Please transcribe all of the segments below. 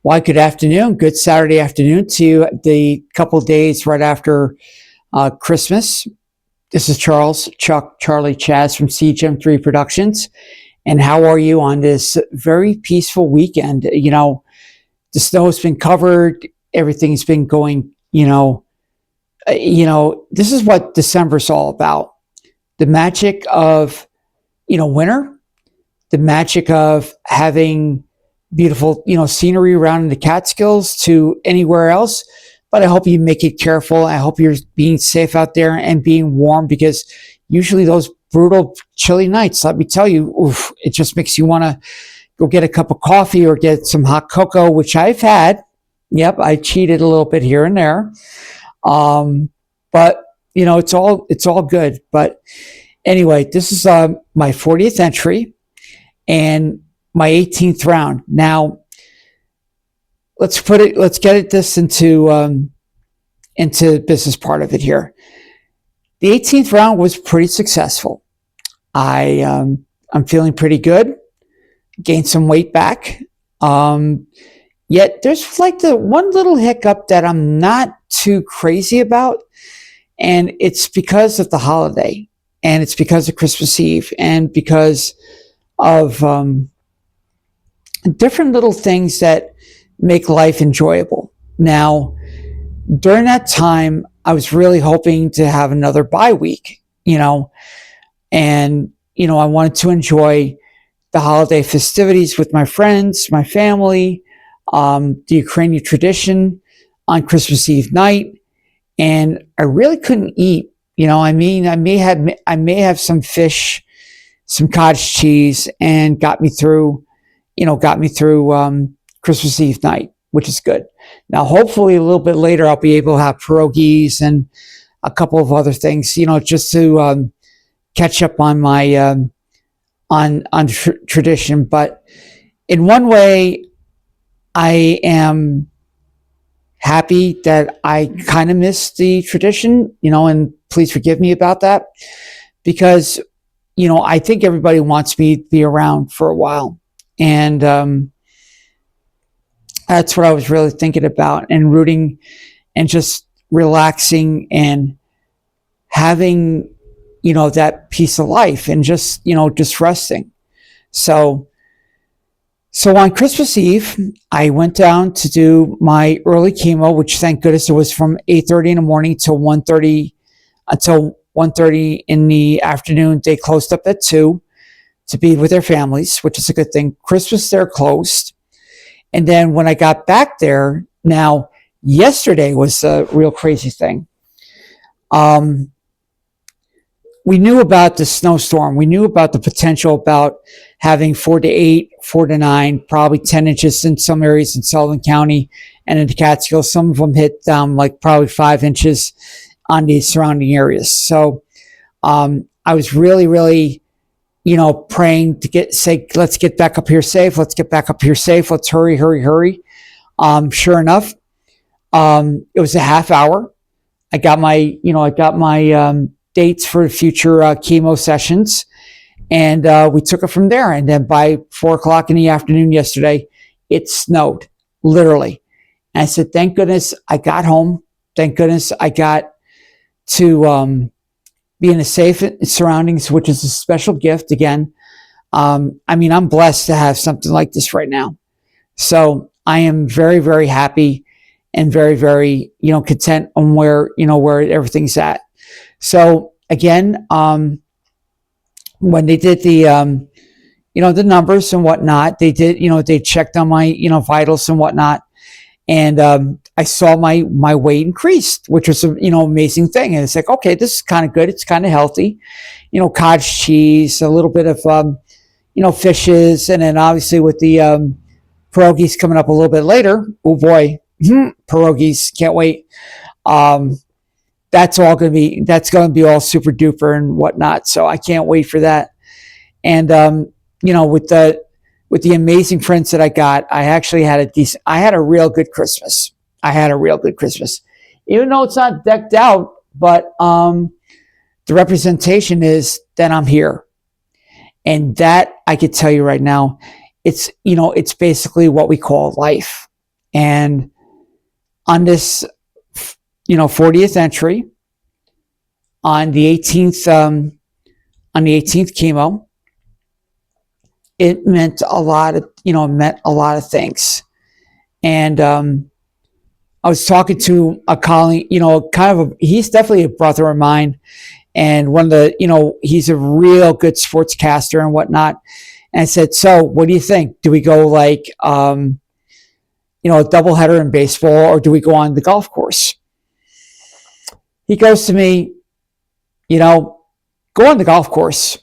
Why, good afternoon. Good Saturday afternoon to you. The couple days right after Christmas. This is Charlie Chaz from CGM3 Productions. And how are you on this very peaceful weekend? The snow's been covered. Everything's been going, this is what December's all about. The magic of, winter, the magic of having beautiful, scenery around in the Catskills to anywhere else. But I hope you make it careful. I hope you're being safe out there and being warm, because usually those brutal, chilly nights, let me tell you, it just makes you want to go get a cup of coffee or get some hot cocoa, which I've had. Yep, I cheated a little bit here and there. But it's all good. But anyway, this is my 40th entry and my 18th round. Now, let's get this into business part of it here. The 18th round was pretty successful. I'm feeling pretty good. Gained some weight back. Yet there's like the one little hiccup that I'm not too crazy about, and it's because of the holiday, and it's because of Christmas Eve, and because of different little things that make life enjoyable. Now, during that time, I was really hoping to have another bye week, and, I wanted to enjoy the holiday festivities with my friends, my family, the Ukrainian tradition on Christmas Eve night. And I really couldn't eat, I may have some fish, some cottage cheese, and got me through Christmas Eve night, which is good. Now, hopefully a little bit later, I'll be able to have pierogies and a couple of other things, just to catch up on my tradition. But in one way, I am happy that I kind of missed the tradition, and please forgive me about that, because, I think everybody wants me to be around for a while. And that's what I was really thinking about, and rooting and just relaxing and having, that peace of life, and just resting. So on Christmas Eve, I went down to do my early chemo, which thank goodness it was from 8:30 in the morning till 1:30 in the afternoon. They closed up at 2 to be with their families, which is a good thing. Christmas, they're closed. And then when I got back there, now, yesterday was a real crazy thing. We knew about the snowstorm. We knew about the potential about having 4 to 8, 4 to 9, probably 10 inches in some areas in Sullivan County and in the Catskills. Some of them hit like probably 5 inches on the surrounding areas. So I was really, really, praying to say, let's get back up here safe. Let's get back up here safe. Let's hurry. Sure enough, it was a half hour. I got my dates for future chemo sessions, and we took it from there. And then by 4:00 in the afternoon yesterday, it snowed, literally. And I said, thank goodness I got home. Thank goodness I got to be in a safe surroundings, which is a special gift again. I'm blessed to have something like this right now. So I am very, very happy and very, very, content on where everything's at. So again, when they did the, the numbers and whatnot, they did, they checked on my, vitals and whatnot. And I saw my weight increased, which was a, amazing thing. And it's like, okay, this is kind of good. It's kind of healthy, cottage cheese, a little bit of, fishes. And then obviously with the pierogies coming up a little bit later. Oh boy, pierogies, can't wait. That's going to be all super duper and whatnot. So I can't wait for that. And, with the amazing friends that I got, I actually had a real good Christmas. Even though it's not decked out, but, the representation is that I'm here. And that I could tell you right now, it's basically what we call life. And on this, 40th entry, on the 18th, chemo, it meant a lot of things. And I was talking to a colleague, he's definitely a brother of mine, and one of the, he's a real good sportscaster and whatnot. And I said, so what do you think? Do we go like, a doubleheader in baseball, or do we go on the golf course? He goes to me, go on the golf course,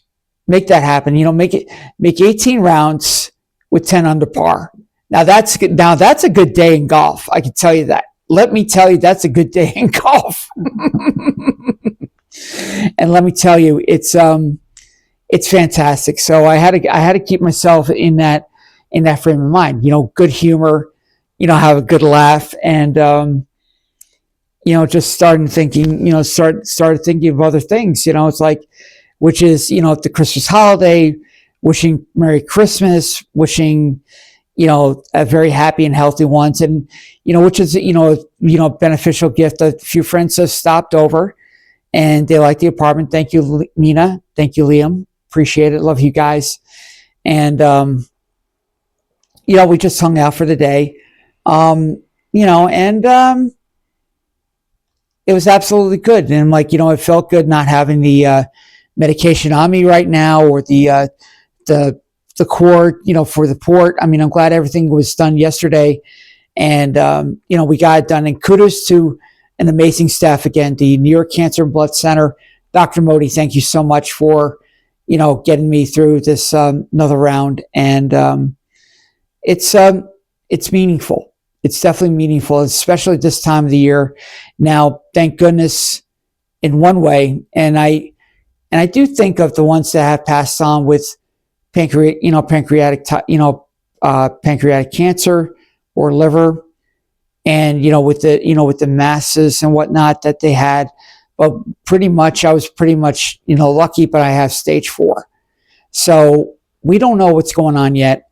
make that happen. Make 18 rounds with 10 under par. Now that's a good day in golf. I can tell you that. Let me tell you, that's a good day in golf. And let me tell you, it's fantastic. So I had to keep myself in that frame of mind. Good humor. Have a good laugh, and just started thinking of other things. It's like, which is the Christmas holiday, wishing Merry Christmas, wishing a very happy and healthy ones, and which is beneficial gift. A few friends have stopped over, and they like the apartment. Thank you, Nina. Thank you, Liam. Appreciate it. Love you guys. And we just hung out for the day. It was absolutely good. And it felt good not having the medication on me right now, or the cord, for the port. I mean, I'm glad everything was done yesterday, and we got it done. And kudos to an amazing staff again, the New York Cancer and Blood Center. Dr. Modi, thank you so much for getting me through this another round. And it's meaningful. It's definitely meaningful, especially this time of the year. Now, thank goodness, in one way, and I do think of the ones that have passed on with pancreatic cancer or liver, and with the masses and whatnot that they had. But I was pretty much lucky, but I have stage 4, so we don't know what's going on yet.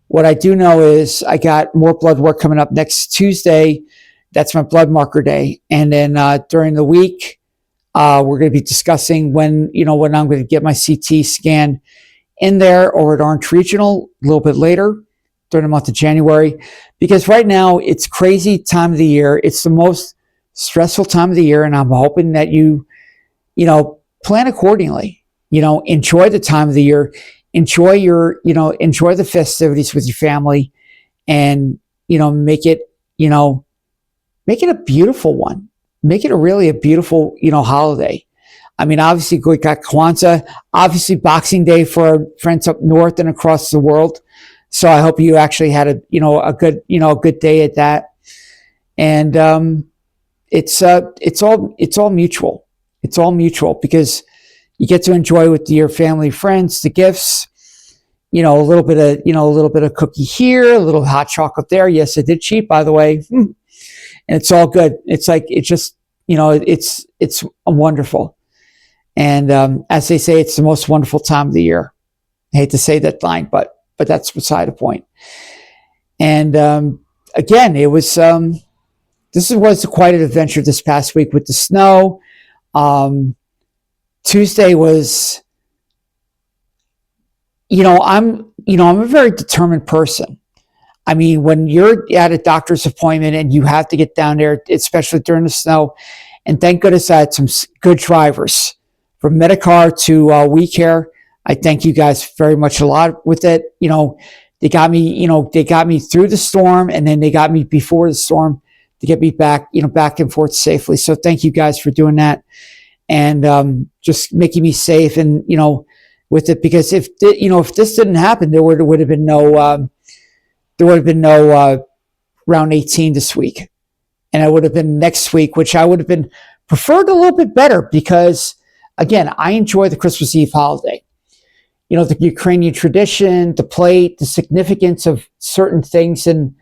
What I do know is I got more blood work coming up next Tuesday. That's my blood marker day. And then during the week, we're going to be discussing when I'm going to get my CT scan in there, or at Orange Regional a little bit later during the month of January. Because right now, it's crazy time of the year. It's the most stressful time of the year. And I'm hoping that you plan accordingly. Enjoy the time of the year. Enjoy the festivities with your family, and make it a beautiful one. Make it a beautiful beautiful, holiday. I mean, obviously we got Kwanzaa, obviously Boxing Day for our friends up north and across the world. So I hope you actually had a good day at that. And it's all mutual. It's all mutual, because you get to enjoy with your family, friends, the gifts, a little bit of cookie here, a little hot chocolate there. Yes, I did cheat, by the way. And it's all good. It's like, it's wonderful. And as they say, it's the most wonderful time of the year. I hate to say that line, but that's beside the point. And again, it was this was quite an adventure this past week with the snow. Tuesday was, I'm a very determined person. I mean, when you're at a doctor's appointment and you have to get down there, especially during the snow, and thank goodness I had some good drivers from Medicar to WeCare. I thank you guys very much a lot with it. They got me through the storm, and then they got me before the storm to get me back and forth safely. So thank you guys for doing that. And just making me safe, and with it, because if this didn't happen, there would have been no round 18 this week, and it would have been next week, which I would have been preferred a little bit better, because again, I enjoy the Christmas Eve holiday. The Ukrainian tradition, the plate, the significance of certain things, and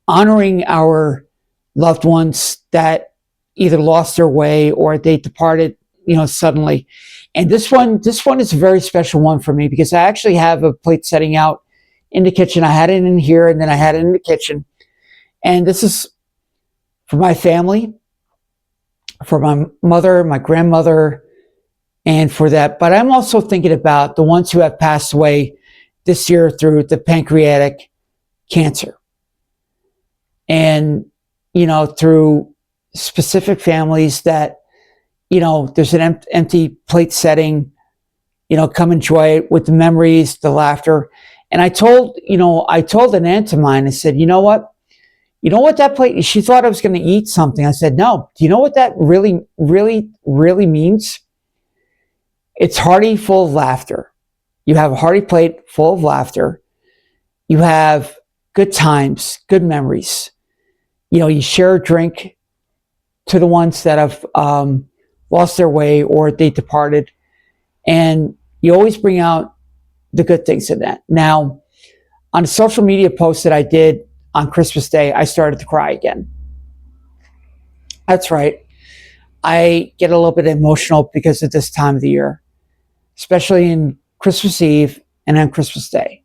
honoring our loved ones that either lost their way or they departed, suddenly. And this one is a very special one for me, because I actually have a plate setting out in the kitchen. I had it in here, and then I had it in the kitchen. And this is for my family, for my mother, my grandmother, and for that. But I'm also thinking about the ones who have passed away this year through the pancreatic cancer. And, through specific families that, there's an empty plate setting, come enjoy it with the memories, the laughter. And I told an aunt of mine, I said, you know what that plate, she thought I was going to eat something. I said, no, do you know what that really, really, really means? It's hearty, full of laughter. You have a hearty plate full of laughter. You have good times, good memories. You share a drink to the ones that have lost their way or they departed. And you always bring out the good things in that. Now, on a social media post that I did on Christmas Day, I started to cry again. That's right. I get a little bit emotional because of this time of the year, especially in Christmas Eve and on Christmas Day.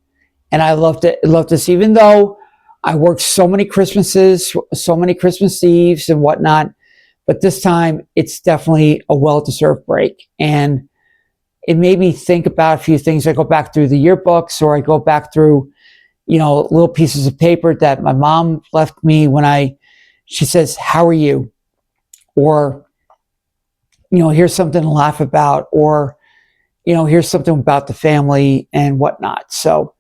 And I love this, even though I worked so many Christmases, so many Christmas Eves and whatnot. But this time, it's definitely a well-deserved break. And it made me think about a few things. I go back through the yearbooks, or I go back through, little pieces of paper that my mom left me she says, how are you? Or, here's something to laugh about, or, here's something about the family and whatnot. So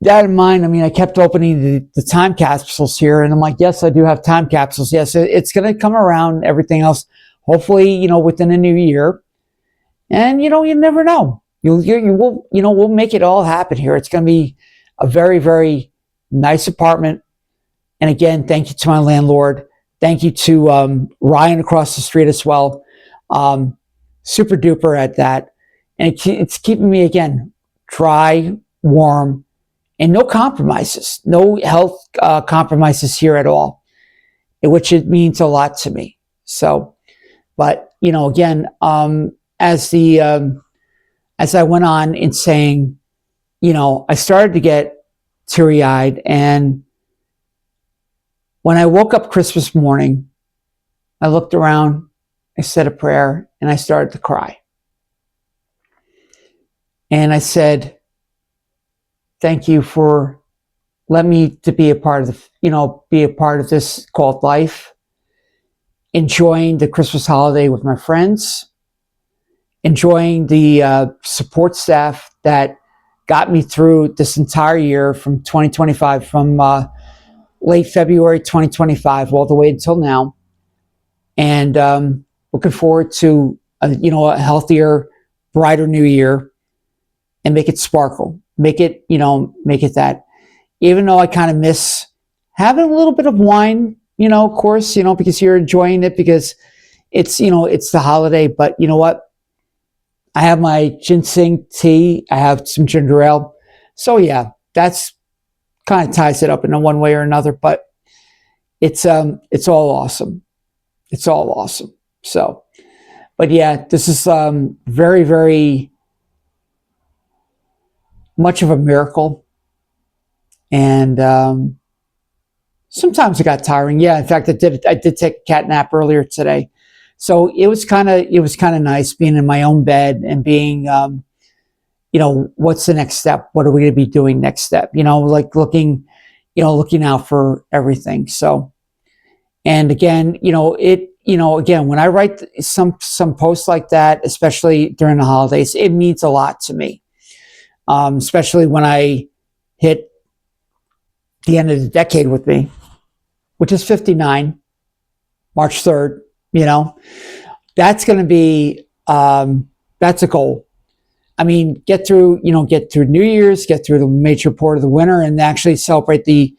that in mind, I kept opening the time capsules here, and I'm like, yes, I do have time capsules. Yes, it's going to come around, everything else, hopefully, within a new year. And, you never know. We'll make it all happen here. It's going to be a very, very nice apartment. And again, thank you to my landlord. Thank you to Ryan across the street as well. Super duper at that. And it's keeping me, again, dry, warm, and no compromises, no health compromises here at all, which it means a lot to me. So, but, again, as I went on in saying, I started to get teary-eyed, and when I woke up Christmas morning, I looked around, I said a prayer, and I started to cry. And I said, thank you for letting me to be a part of this called life, enjoying the Christmas holiday with my friends, enjoying the support staff that got me through this entire year from 2025, from late February 2025 all the way until now. And looking forward to a healthier, brighter new year, and make it sparkle. Make it that. Even though I kind of miss having a little bit of wine, of course, because you're enjoying it, because it's the holiday. But you know what? I have my ginseng tea. I have some ginger ale. So yeah, that's kind of ties it up in one way or another. But it's all awesome. It's all awesome. So, but yeah, this is very, very much of a miracle. And sometimes it got tiring. Yeah, in fact, I did take a cat nap earlier today. So it was kind of nice being in my own bed and being, what's the next step? What are we going to be doing next step? Like looking out for everything. So, and again, again, when I write some posts like that, especially during the holidays, it means a lot to me. Especially when I hit the end of the decade with me, which is 59, March 3rd, that's going to be, that's a goal. Get through New Year's, get through the major part of the winter, and actually celebrate a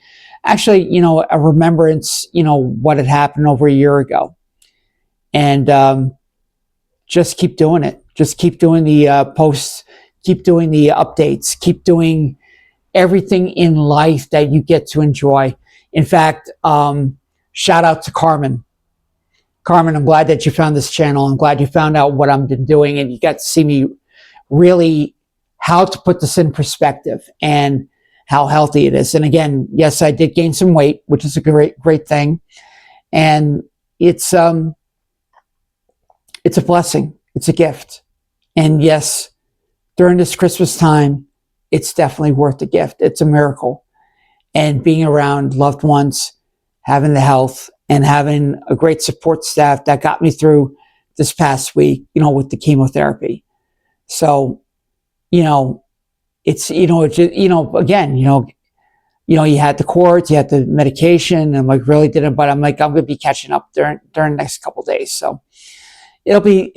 remembrance, what had happened over a year ago. And just keep doing it. Just keep doing the posts, keep doing the updates, keep doing everything in life that you get to enjoy. In fact, shout out to Carmen. Carmen, I'm glad that you found this channel. I'm glad you found out what I've been doing, and you got to see me really how to put this in perspective and how healthy it is. And again, yes, I did gain some weight, which is a great thing. And it's a blessing. It's a gift. And yes, during this Christmas time, it's definitely worth the gift. It's a miracle. And being around loved ones, having the health, and having a great support staff that got me through this past week, with the chemotherapy. So, it's, again, you had the cords, you had the medication, and like really didn't, but I'm going to be catching up during the next couple of days. So it'll be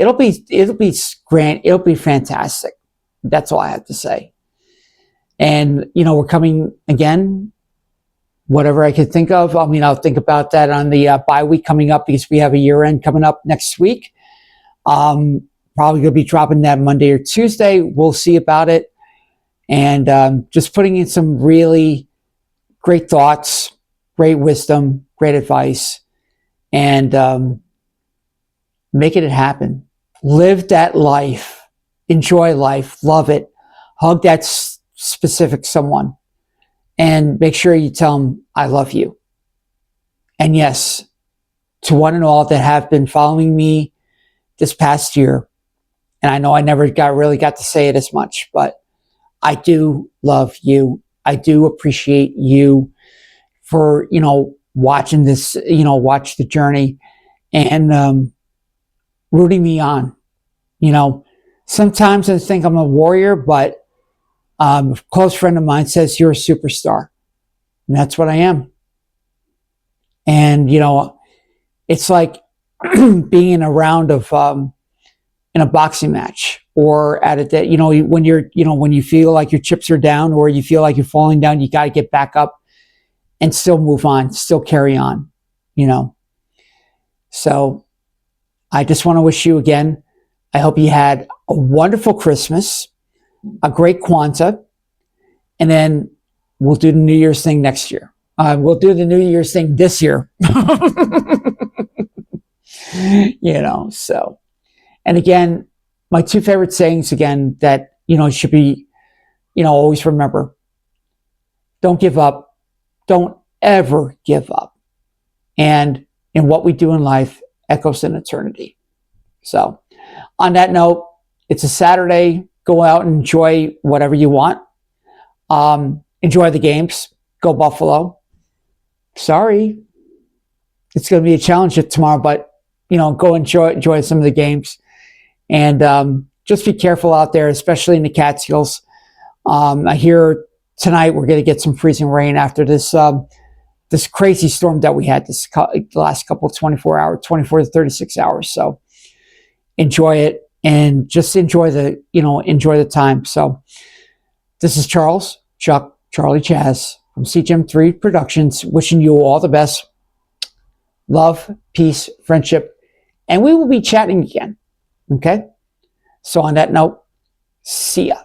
grand. It'll be fantastic. That's all I have to say. And, we're coming again, whatever I could think of. I'll think about that on the bye week coming up, because we have a year end coming up next week. Probably going to be dropping that Monday or Tuesday. We'll see about it. And just putting in some really great thoughts, great wisdom, great advice, and making it happen. Live that life. Enjoy life. Love it. Hug that specific someone. And make sure you tell them, I love you. And yes, to one and all that have been following me this past year, and I know I never really got to say it as much, but I do love you. I do appreciate you for, watching this, watch the journey and rooting me on. Sometimes I think I'm a warrior, but a close friend of mine says you're a superstar. And that's what I am. And, it's like being in a round of, in a boxing match, or at a day, when you feel like your chips are down, or you feel like you're falling down, you got to get back up and still move on, still carry on, So I just want to wish you again, I hope you had a wonderful Christmas, a great Kwanzaa, and then we'll do the New Year's thing next year. We'll do the New Year's thing this year. So. And again, my two favorite sayings again that, should be, always remember. Don't give up. Don't ever give up. And in what we do in life echoes in eternity. So on that note, it's a Saturday. Go out and enjoy whatever you want. Enjoy the games. Go Buffalo. Sorry. It's going to be a challenge tomorrow, but, go enjoy some of the games. And just be careful out there, especially in the Catskills. I hear tonight we're going to get some freezing rain after this this crazy storm that we had the last couple of 24 to 36 hours. So enjoy it and just enjoy the time. So this is Charles, Chuck, Charlie Chaz from CGM3 Productions, wishing you all the best. Love, peace, friendship, and we will be chatting again. Okay? So on that note, see ya.